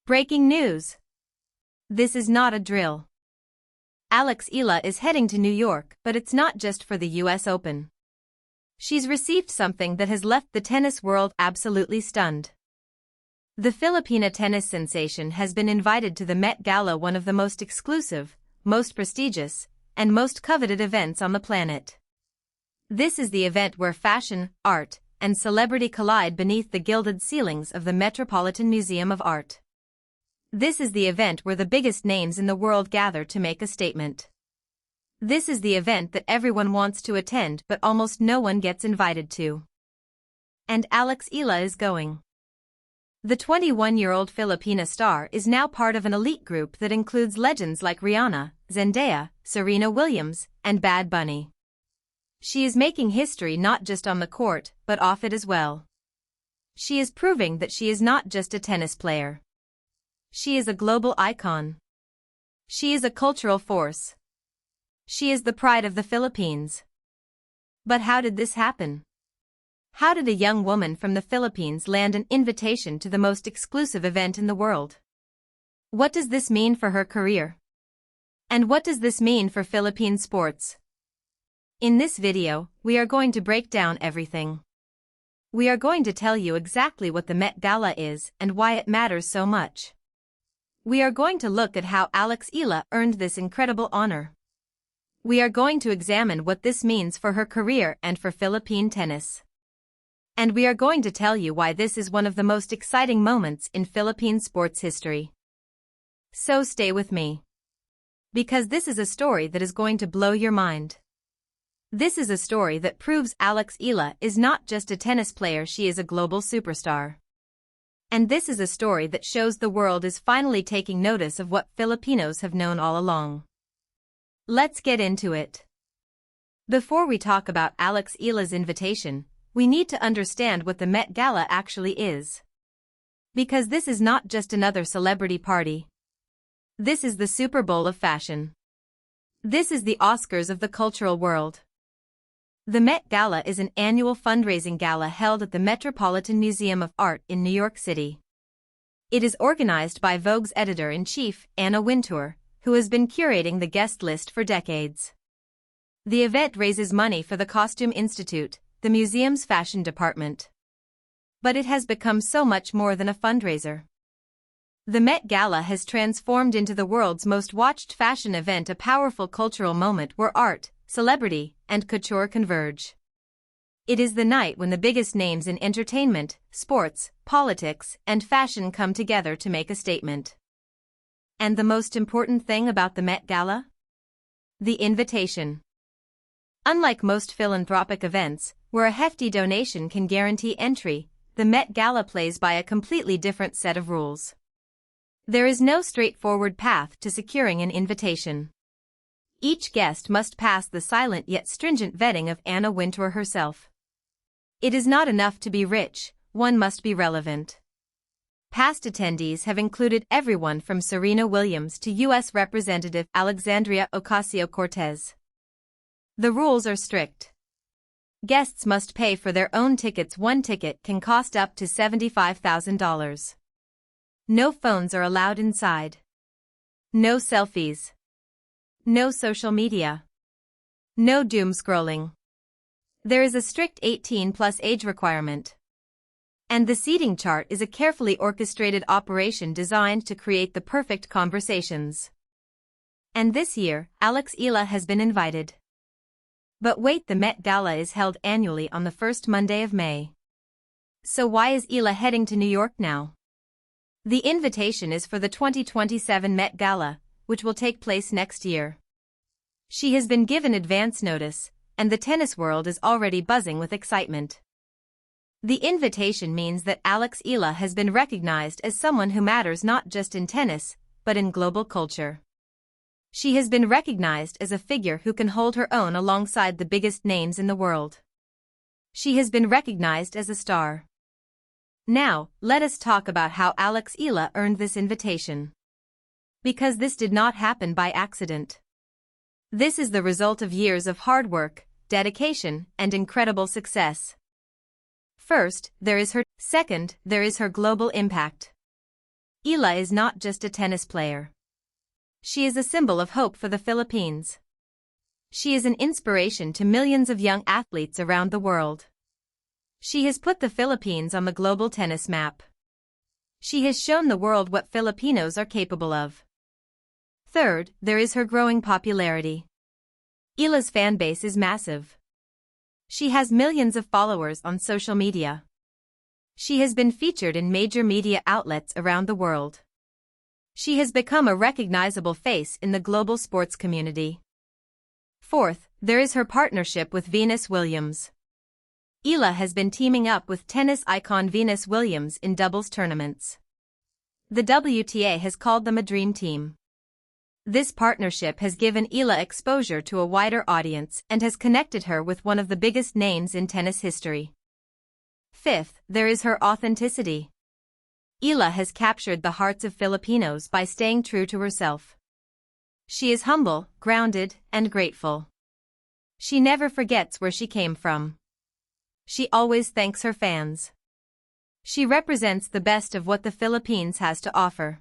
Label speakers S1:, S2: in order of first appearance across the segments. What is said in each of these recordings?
S1: Breaking news! This is not a drill. Alex Eala is heading to New York, but it's not just for the US Open. She's received something that has left the tennis world absolutely stunned. The Filipina tennis sensation has been invited to the Met Gala, one of the most exclusive, most prestigious, and most coveted events on the planet. This is the event where fashion, art, and celebrity collide beneath the gilded ceilings of the Metropolitan Museum of Art. This is the event where the biggest names in the world gather to make a statement. This is the event that everyone wants to attend but almost no one gets invited to. And Alex Eala is going. The 21-year-old Filipina star is now part of an elite group that includes legends like Rihanna, Zendaya, Serena Williams, and Bad Bunny. She is making history not just on the court, but off it as well. She is proving that she is not just a tennis player. She is a global icon. She is a cultural force. She is the pride of the Philippines. But how did this happen? How did a young woman from the Philippines land an invitation to the most exclusive event in the world? What does this mean for her career? And what does this mean for Philippine sports? In this video, we are going to break down everything. We are going to tell you exactly what the Met Gala is and why it matters so much. We are going to look at how Alex Eala earned this incredible honor. We are going to examine what this means for her career and for Philippine tennis. And we are going to tell you why this is one of the most exciting moments in Philippine sports history. So stay with me. Because this is a story that is going to blow your mind. This is a story that proves Alex Eala is not just a tennis player, she is a global superstar. And this is a story that shows the world is finally taking notice of what Filipinos have known all along. Let's get into it. Before we talk about Alex Eala's invitation, we need to understand what the Met Gala actually is. Because this is not just another celebrity party. This is the Super Bowl of fashion. This is the Oscars of the cultural world. The Met Gala is an annual fundraising gala held at the Metropolitan Museum of Art in New York City. It is organized by Vogue's editor-in-chief, Anna Wintour, who has been curating the guest list for decades. The event raises money for the Costume Institute, the museum's fashion department. But it has become so much more than a fundraiser. The Met Gala has transformed into the world's most watched fashion event, a powerful cultural moment where art, celebrity, and couture converge. It is the night when the biggest names in entertainment, sports, politics, and fashion come together to make a statement. And the most important thing about the Met Gala? The invitation. Unlike most philanthropic events, where a hefty donation can guarantee entry, the Met Gala plays by a completely different set of rules. There is no straightforward path to securing an invitation. Each guest must pass the silent yet stringent vetting of Anna Wintour herself. It is not enough to be rich, one must be relevant. Past attendees have included everyone from Serena Williams to U.S. Representative Alexandria Ocasio-Cortez. The rules are strict. Guests must pay for their own tickets. One ticket can cost up to $75,000. No phones are allowed inside. No selfies. No social media. No doom scrolling. There is a strict 18+ age requirement. And the seating chart is a carefully orchestrated operation designed to create the perfect conversations. And this year, Alex Eala has been invited. But wait, the Met Gala is held annually on the first Monday of May. So why is Eala heading to New York now? The invitation is for the 2027 Met Gala, which will take place next year. She has been given advance notice, and the tennis world is already buzzing with excitement. The invitation means that Alex Eala has been recognized as someone who matters not just in tennis, but in global culture. She has been recognized as a figure who can hold her own alongside the biggest names in the world. She has been recognized as a star. Now, let us talk about how Alex Eala earned this invitation. Because this did not happen by accident. This is the result of years of hard work, dedication, and incredible success. First, there is her. Second, there is her global impact. Eala is not just a tennis player. She is a symbol of hope for the Philippines. She is an inspiration to millions of young athletes around the world. She has put the Philippines on the global tennis map. She has shown the world what Filipinos are capable of. Third, there is her growing popularity. Eala's fan base is massive. She has millions of followers on social media. She has been featured in major media outlets around the world. She has become a recognizable face in the global sports community. Fourth, there is her partnership with Venus Williams. Eala has been teaming up with tennis icon Venus Williams in doubles tournaments. The WTA has called them a dream team. This partnership has given Eala exposure to a wider audience and has connected her with one of the biggest names in tennis history. Fifth, there is her authenticity. Eala has captured the hearts of Filipinos by staying true to herself. She is humble, grounded, and grateful. She never forgets where she came from. She always thanks her fans. She represents the best of what the Philippines has to offer.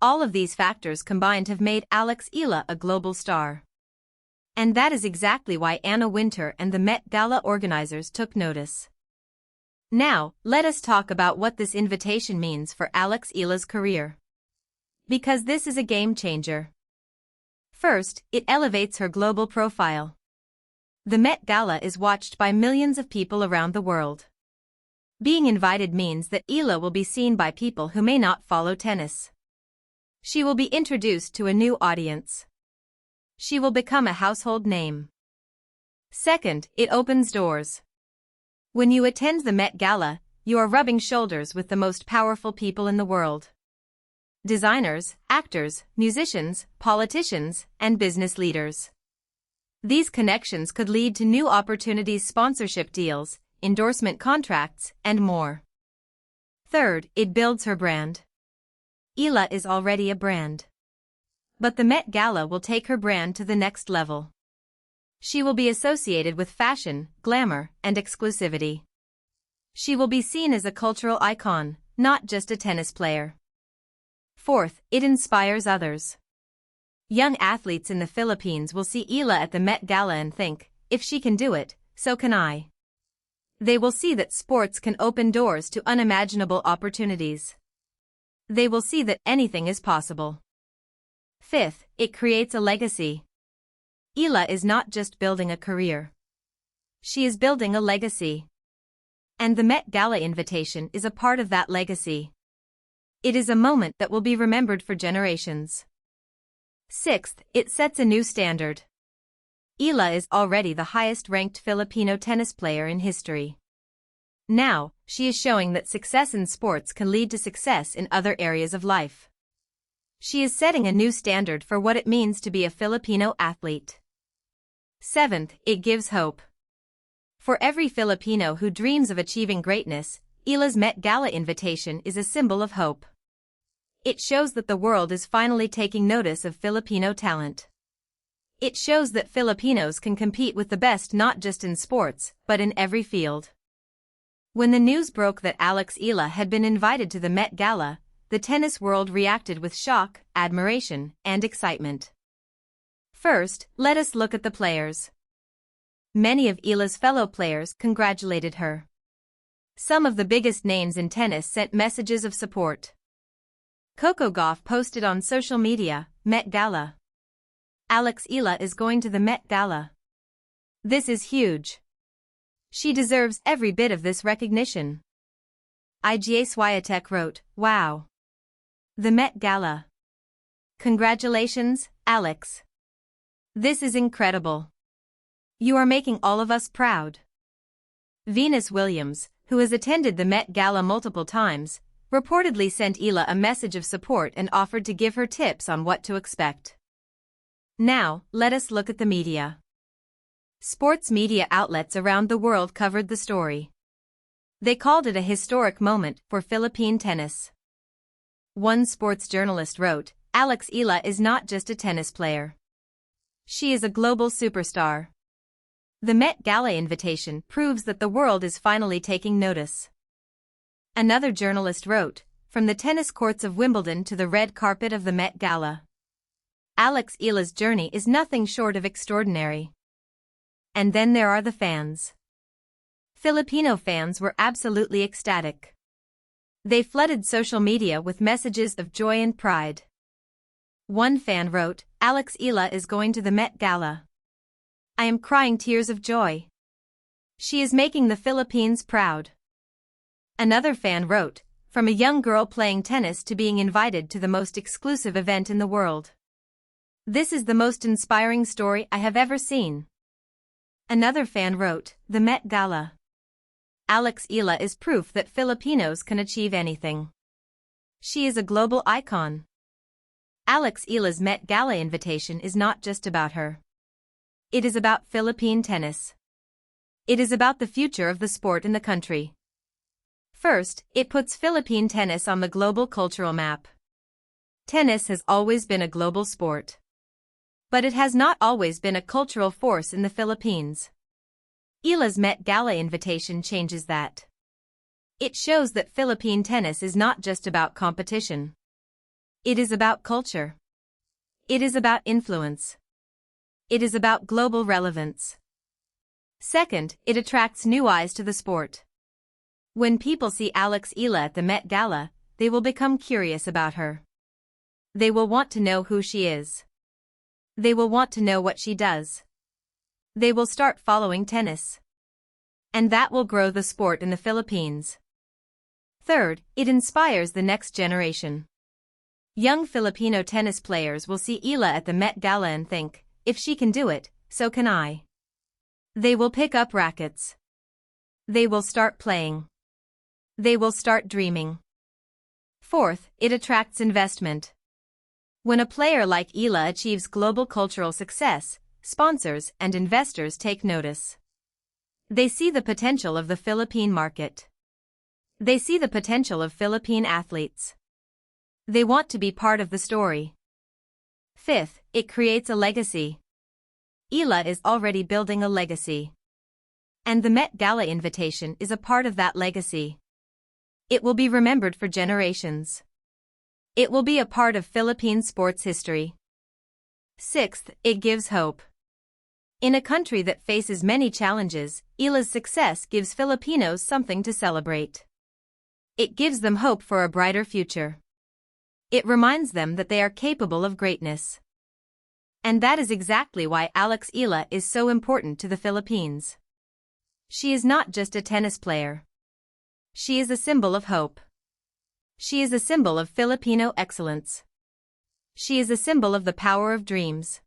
S1: All of these factors combined have made Alex Eala a global star. And that is exactly why Anna Wintour and the Met Gala organizers took notice. Now, let us talk about what this invitation means for Alex Eala's career. Because this is a game changer. First, it elevates her global profile. The Met Gala is watched by millions of people around the world. Being invited means that Eala will be seen by people who may not follow tennis. She will be introduced to a new audience. She will become a household name. Second, it opens doors. When you attend the Met Gala, you are rubbing shoulders with the most powerful people in the world. Designers, actors, musicians, politicians, and business leaders. These connections could lead to new opportunities, sponsorship deals, endorsement contracts, and more. Third, it builds her brand. Eala is already a brand. But the Met Gala will take her brand to the next level. She will be associated with fashion, glamour, and exclusivity. She will be seen as a cultural icon, not just a tennis player. Fourth, it inspires others. Young athletes in the Philippines will see Eala at the Met Gala and think, if she can do it, so can I. They will see that sports can open doors to unimaginable opportunities. They will see that anything is possible. Fifth, it creates a legacy. Eala is not just building a career. She is building a legacy. And the Met Gala invitation is a part of that legacy. It is a moment that will be remembered for generations. Sixth, it sets a new standard. Eala is already the highest-ranked Filipino tennis player in history. Now, she is showing that success in sports can lead to success in other areas of life. She is setting a new standard for what it means to be a Filipino athlete. Seventh, it gives hope. For every Filipino who dreams of achieving greatness, Eala's Met Gala invitation is a symbol of hope. It shows that the world is finally taking notice of Filipino talent. It shows that Filipinos can compete with the best not just in sports, but in every field. When the news broke that Alex Eala had been invited to the Met Gala, the tennis world reacted with shock, admiration, and excitement. First, let us look at the players. Many of Eala's fellow players congratulated her. Some of the biggest names in tennis sent messages of support. Coco Gauff posted on social media, Met Gala. Alex Eala is going to the Met Gala. This is huge. She deserves every bit of this recognition. IGA Swiatek wrote, wow. The Met Gala. Congratulations, Alex. This is incredible. You are making all of us proud. Venus Williams, who has attended the Met Gala multiple times, reportedly sent Eala a message of support and offered to give her tips on what to expect. Now, let us look at the media. Sports media outlets around the world covered the story. They called it a historic moment for Philippine tennis. One sports journalist wrote, Alex Eala is not just a tennis player. She is a global superstar. The Met Gala invitation proves that the world is finally taking notice. Another journalist wrote, from the tennis courts of Wimbledon to the red carpet of the Met Gala. Alex Eala's journey is nothing short of extraordinary. And then there are the fans. Filipino fans were absolutely ecstatic. They flooded social media with messages of joy and pride. One fan wrote, "Alex Eala is going to the Met Gala. I am crying tears of joy. She is making the Philippines proud." Another fan wrote, "From a young girl playing tennis to being invited to the most exclusive event in the world. This is the most inspiring story I have ever seen." Another fan wrote, "The Met Gala. Alex Eala is proof that Filipinos can achieve anything. She is a global icon." Alex Eala's Met Gala invitation is not just about her. It is about Philippine tennis. It is about the future of the sport in the country. First, it puts Philippine tennis on the global cultural map. Tennis has always been a global sport. But it has not always been a cultural force in the Philippines. Eala's Met Gala invitation changes that. It shows that Philippine tennis is not just about competition. It is about culture. It is about influence. It is about global relevance. Second, it attracts new eyes to the sport. When people see Alex Eala at the Met Gala, they will become curious about her. They will want to know who she is. They will want to know what she does. They will start following tennis. And that will grow the sport in the Philippines. Third, it inspires the next generation. Young Filipino tennis players will see Eala at the Met Gala and think, "If she can do it, so can I." They will pick up rackets. They will start playing. They will start dreaming. Fourth, it attracts investment. When a player like Eala achieves global cultural success, sponsors and investors take notice. They see the potential of the Philippine market. They see the potential of Philippine athletes. They want to be part of the story. Fifth, it creates a legacy. Eala is already building a legacy. And the Met Gala invitation is a part of that legacy. It will be remembered for generations. It will be a part of Philippine sports history. Sixth, it gives hope. In a country that faces many challenges, Eala's success gives Filipinos something to celebrate. It gives them hope for a brighter future. It reminds them that they are capable of greatness. And that is exactly why Alex Eala is so important to the Philippines. She is not just a tennis player. She is a symbol of hope. She is a symbol of Filipino excellence. She is a symbol of the power of dreams.